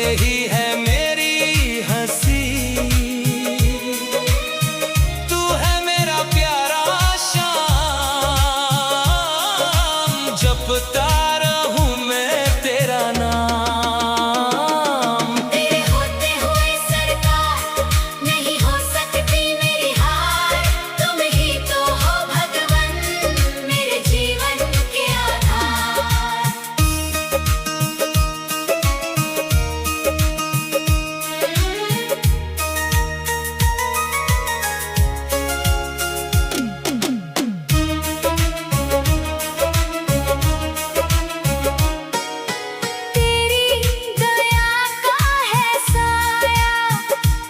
ही है मेरी हंसी। तू है मेरा प्यारा शाम, जपता रहूं मैं तेरा नाम। तेरे होते हुए सरकार नहीं हो सकती मेरी हार, तुम ही तो हो भगवन मेरे जीवन के आधार। तेरी दया का है साया,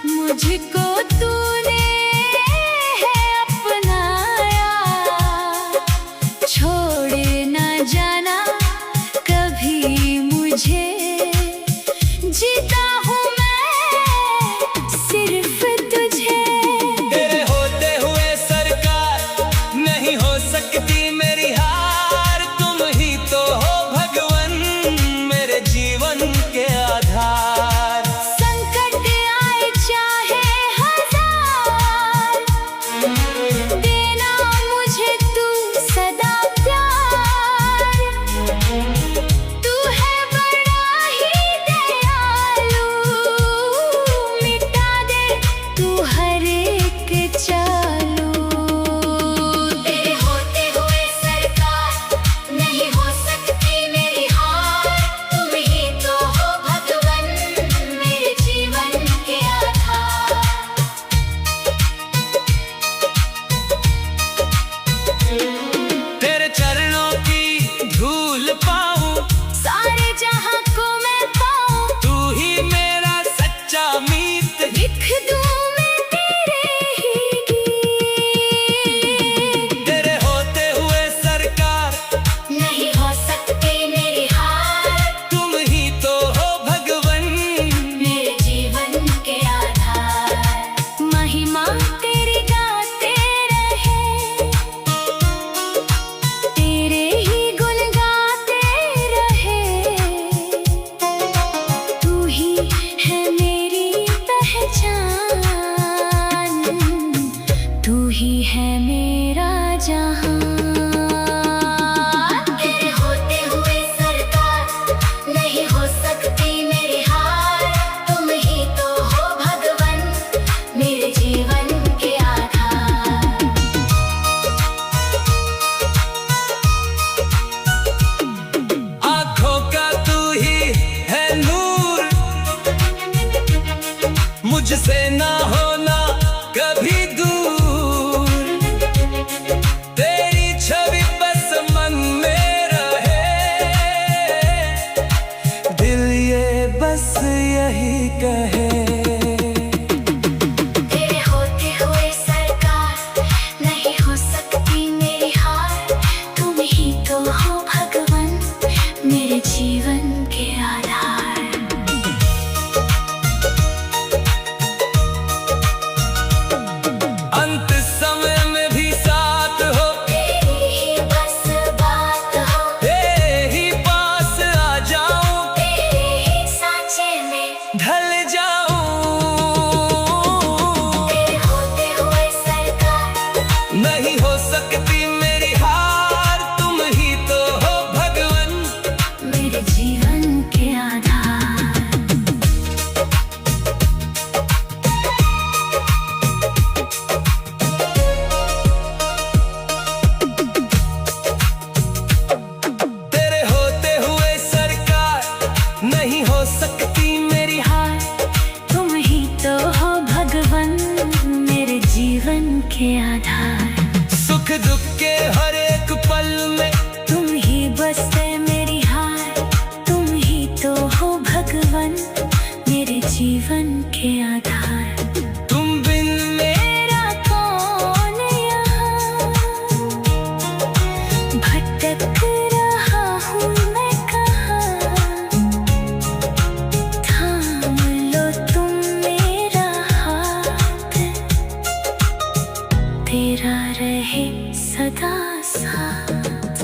मुझको तूने है अपनाया। छोड़ न जाना कभी मुझे, जीता हूँ मैं सिर्फ तुझे। तेरे होते हुए सरकार नहीं हो सकती मेरी हार, तुम ही तो हो भगवन मेरे जीवन के आधार। संकट आए चाहे हजार, देना मुझे तू सदा प्यार। तू है बड़ा ही दयालु, मिटा दे तू हर एक चालू। तेरे होते हुए सरकार नहीं हो सकती मेरी हार, तुम ही तो हो भगवन मेरे जीवन के आधार। तेरे चरणों की धूल पाऊं, सारे जहां को मैं पाऊं, तू ही मेरा सच्चा मीत। लिख दूं मैं तेरे ही गीत। तेरे होते हुए सरकार नहीं हो सकती मेरी हार, तुम ही तो हो भगवन मेरे जीवन के आधार। महिमा तेरी गाते रहे, तेरे ही गुण गाते रहे। तू ही है मेरी पहचान, तू ही है मेरा जहां। तेरे होते हुए सरकार नहीं हो सकती मेरी हार, तुम ही तो हो भगवन मेरे जीवन के आधार। आँखों का तू ही है नूर, मुझसे ना होना कभी दूर। तेरी छवि बस मन में रहे, दिल ये बस यही कहे। तेरे होते हुए सरकार नहीं हो सकती मेरी हार, तुम ही तो हो भगवन मेरे जीवन के आधार। अंत समय में भी साथ हो, तेरी ही बस बात हो, तेरे ही पास आ जाऊं, तेरे ही सांचे में ढल जाऊं। तेरे होते हुए सरकार नहीं हो सकती मेरी हार, तुम ही तो हो भगवन मेरे जीवन के आधार। तेरे होते हुए सरकार नहीं हो सकती मेरी हार, तुम ही तो हो भगवन मेरे जीवन के आधार। सुख दुख के हर एक पल में तुम ही बसते मेरी हार, तुम ही तो हो भगवन मेरे जीवन के आधार। तुम बिन मेरा कौन यहाँ, भटक रहा हूँ मैं कहाँ। थाम लो तुम मेरा हाथ, तेरा रहे सदा साथ।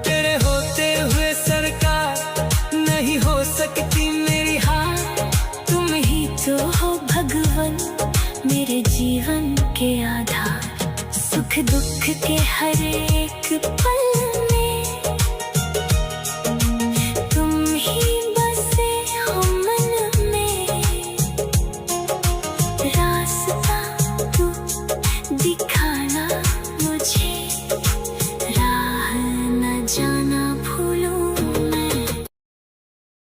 तेरे होते हुए सरकार नहीं हो सकती दुख के हर एक पल